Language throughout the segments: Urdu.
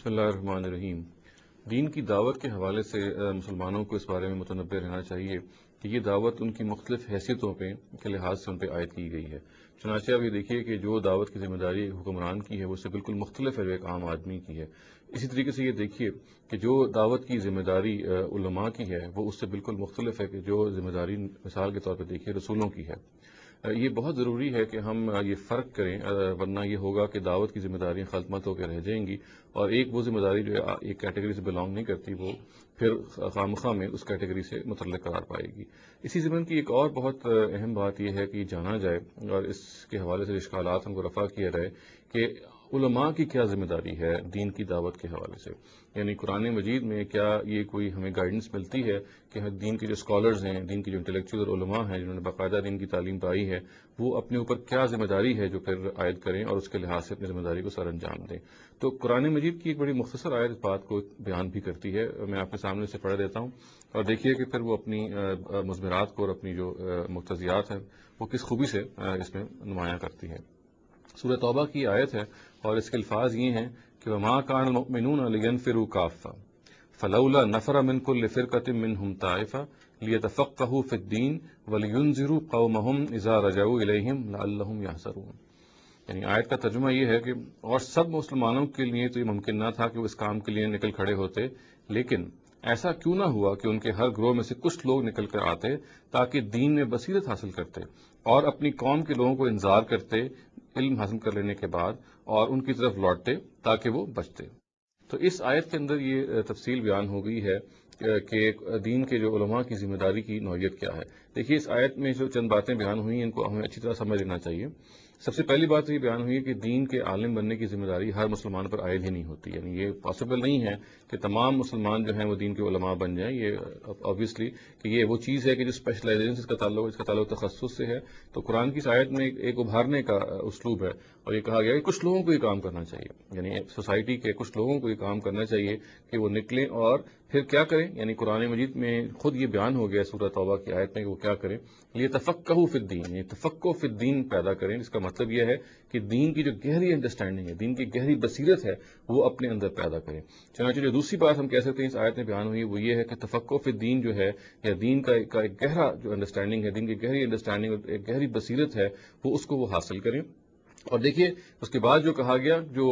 بسم اللہ الرحمن الرحیم۔ دین کی دعوت کے حوالے سے مسلمانوں کو اس بارے میں متنبہ رہنا چاہیے کہ یہ دعوت ان کی مختلف حیثیتوں کے لحاظ سے ان پہ عائد کی گئی ہے۔ چنانچہ اب یہ دیکھیے کہ جو دعوت کی ذمہ داری ایک حکمران کی ہے وہ اس سے بالکل مختلف ہے جو ایک عام آدمی کی ہے۔ اسی طریقے سے یہ دیکھیے کہ جو دعوت کی ذمہ داری علماء کی ہے وہ اس سے بالکل مختلف ہے کہ جو ذمہ داری مثال کے طور پہ دیکھیے رسولوں کی ہے۔ یہ بہت ضروری ہے کہ ہم یہ فرق کریں، ورنہ یہ ہوگا کہ دعوت کی ذمہ داریاں خلط ملط ہو کے رہ جائیں گی اور ایک وہ ذمہ داری جو ہے ایک کیٹیگری سے بلانگ نہیں کرتی وہ پھر خامخواہ میں اس کیٹیگری سے متعلق قرار پائے گی۔ اسی ضمن کی ایک اور بہت اہم بات یہ ہے کہ جانا جائے اور اس کے حوالے سے اشکالات ہم کو رفع کیا جائے کہ علماء کی کیا ذمہ داری ہے دین کی دعوت کے حوالے سے، یعنی قرآن مجید میں کیا یہ کوئی ہمیں گائیڈنس ملتی ہے کہ دین کے جو اسکالرز ہیں، دین کی جو انٹلیکچوئل اور علماء ہیں جنہوں نے باقاعدہ دین کی تعلیم پائی ہے، وہ اپنے اوپر کیا ذمہ داری ہے جو پھر عائد کریں اور اس کے لحاظ سے اپنی ذمہ داری کو سر انجام دیں۔ تو قرآن مجید کی ایک بڑی مختصر آیت اس بات کو بیان بھی کرتی ہے، میں آپ کے سامنے سے پڑھ دیتا ہوں اور دیکھیے کہ پھر وہ اپنی مضمرات کو اور اپنی جو مقتضیات ہیں وہ کس خوبی سے اس میں نمایاں کرتی ہے۔ سورہ توبہ کی آیت ہے اور اس کے الفاظ یہ ہیں کہ وَمَا كَانَ الْمُؤْمِنُونَ لِيَنْفِرُوا كَافَّةً فَلَوْلَا نَفَرَ مِنْ كُلِّ فِرْقَةٍ مِّنْهُمْ طَائِفَةٌ لِيَتَفَقَّهُوا فِي الدِّينِ وَلِيُنذِرُوا قَوْمَهُمْ إِذَا رَجَعُوا إِلَيْهِمْ لَعَلَّهُمْ يَحْذَرُونَ۔ یعنی آیت کا ترجمہ یہ ہے کہ اور سب مسلمانوں کے لیے تو یہ ممکن نہ تھا کہ وہ اس کام کے لیے نکل کھڑے ہوتے، لیکن ایسا کیوں نہ ہوا کہ ان کے ہر گروہ میں سے کچھ لوگ نکل کر آتے تاکہ دین میں بصیرت حاصل کرتے اور اپنی قوم کے لوگوں کو انذار کرتے علم حاصل کر لینے کے بعد اور ان کی طرف لوٹتے تاکہ وہ بچتے۔ تو اس آیت کے اندر یہ تفصیل بیان ہو گئی ہے کہ دین کے جو علماء کی ذمہ داری کی نوعیت کیا ہے۔ دیکھیے اس آیت میں جو چند باتیں بیان ہوئی ہیں ان کو ہمیں اچھی طرح سمجھ لینا چاہیے۔ سب سے پہلی بات یہ بیان ہوئی ہے کہ دین کے عالم بننے کی ذمہ داری ہر مسلمان پر عائد ہی نہیں ہوتی، یعنی یہ پاسبل نہیں ہے کہ تمام مسلمان جو ہیں وہ دین کے علماء بن جائیں۔ یہ آبویسلی کہ یہ وہ چیز ہے کہ جو اسپیشلائزیشن اس کا تعلق تخصص سے ہے۔ تو قرآن کی اس آیت میں ایک ابھارنے کا اسلوب ہے اور یہ کہا گیا کہ کچھ لوگوں کو یہ کام کرنا چاہیے، یعنی سوسائٹی کے کچھ لوگوں کو یہ کام کرنا چاہیے کہ وہ نکلیں اور پھر کیا کریں، یعنی قرآن مجید میں خود یہ بیان ہو گیا سورہ توبہ کی آیت میں کہ وہ کیا کریں، یہ تفقہوا فی الدین، یہ تفقہ فی الدین پیدا کریں، جس کا مطلب یہ ہے کہ دین کی جو گہری انڈرسٹینڈنگ ہے، دین کی گہری بصیرت ہے وہ اپنے اندر پیدا کریں۔ چنانچہ جو دوسری بات ہم کہہ سکتے ہیں اس آیت میں بیان ہوئی وہ یہ ہے کہ تفقہ فی الدین جو ہے یا دین کا ایک گہرا جو انڈرسٹینڈنگ ہے، دین کی گہری انڈرسٹینڈنگ اور ایک گہری بصیرت ہے وہ اس کو وہ حاصل کریں۔ اور دیکھیے اس کے بعد جو کہا گیا جو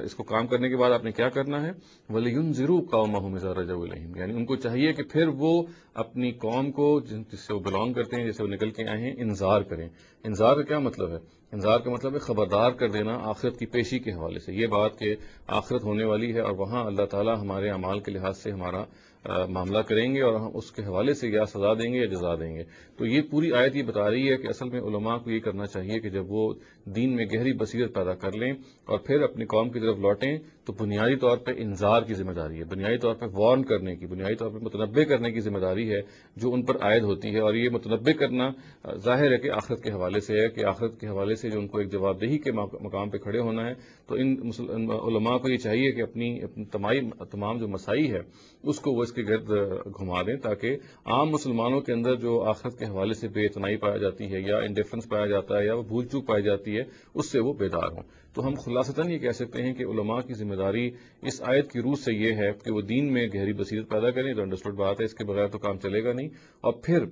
اس کو کام کرنے کے بعد آپ نے کیا کرنا ہے، وَلِيُنذِرُوا قَوْمَهُمْ إِذَا رَجَعُوا إِلَيْهِمْ، یعنی ان کو چاہیے کہ پھر وہ اپنی قوم کو جس سے وہ بلانگ کرتے ہیں، جس سے وہ نکل کے آئے ہیں، انذار کریں۔ انذار کا کیا مطلب ہے؟ انذار کا مطلب ہے خبردار کر دینا آخرت کی پیشی کے حوالے سے، یہ بات کہ آخرت ہونے والی ہے اور وہاں اللہ تعالیٰ ہمارے اعمال کے لحاظ سے ہمارا معاملہ کریں گے اور ہم اس کے حوالے سے یا سزا دیں گے یا جزا دیں گے۔ تو یہ پوری آیت یہ بتا رہی ہے کہ اصل میں علماء کو یہ کرنا چاہیے کہ جب وہ دین میں گہری بصیرت پیدا کر لیں اور پھر اپنی قوم کی طرف لوٹیں تو بنیادی طور پہ انذار کی ذمہ داری ہے، بنیادی طور پہ وارن کرنے کی، بنیادی طور پہ متنبع کرنے کی ذمہ داری ہے جو ان پر عائد ہوتی ہے۔ اور یہ متنبع کرنا ظاہر ہے کہ آخرت کے حوالے سے ہے کہ آخرت کے حوالے سے جو ان کو ایک جواب دہی کے مقام پہ کھڑے ہونا ہے، تو ان علماء کو یہ چاہیے کہ اپنی تمام جو مسائی ہے اس کو وہ اس کے گرد گھما دیں تاکہ عام مسلمانوں کے اندر جو آخرت کے حوالے سے بے اعتنائی پایا جاتی ہے یا انڈیفرنس پایا جاتا ہے یا وہ بھول چوک پائی جاتی ہے اس سے وہ بیدار ہوں۔ تو ہم خلاصتاً یہ کہہ سکتے ہیں کہ علماء کی ذمہ داری اس آیت کی روح سے یہ ہے کہ وہ دین میں گہری بصیرت پیدا کریں، تو انڈرسٹوڈ بات ہے، اس کے بغیر تو کام چلے گا نہیں۔ اور پھر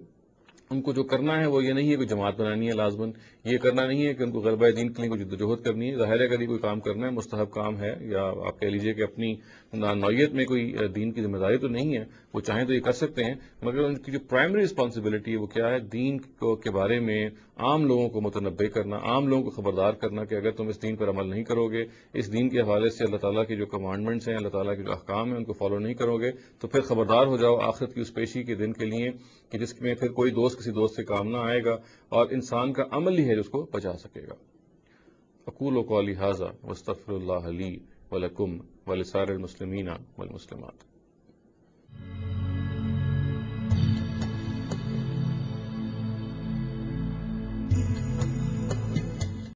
ان کو جو کرنا ہے وہ یہ نہیں ہے کہ جماعت بنانی ہے لازماً، یہ کرنا نہیں ہے کہ ان کو غلبہ دین کے لیے کوئی جدوجہد کرنی ہے۔ ظاہر ہے کہ کوئی کام کرنا ہے، مستحب کام ہے، یا آپ کہہ لیجئے کہ اپنی نوعیت میں کوئی دین کی ذمہ داری تو نہیں ہے، وہ چاہیں تو یہ کر سکتے ہیں، مگر ان کی جو پرائمری رسپانسبلٹی ہے وہ کیا ہے، دین کے بارے میں عام لوگوں کو متنبع کرنا، عام لوگوں کو خبردار کرنا کہ اگر تم اس دین پر عمل نہیں کرو گے، اس دین کے حوالے سے اللہ تعالیٰ کے جو کمانڈمنٹس ہیں، اللہ تعالیٰ کے جو احکام ہیں ان کو فالو نہیں کرو گے تو پھر خبردار ہو جاؤ آخرت کی اس پیشی کے دن کے لیے کہ جس میں پھر کوئی دوست کسی دوست سے کام نہ آئے گا اور انسان کا عمل ہی ہے جو اس کو بچا سکے گا۔ اقول قولی ھذا واستغفر اللہ لی ولکم ولسائر المسلمین والمسلمات۔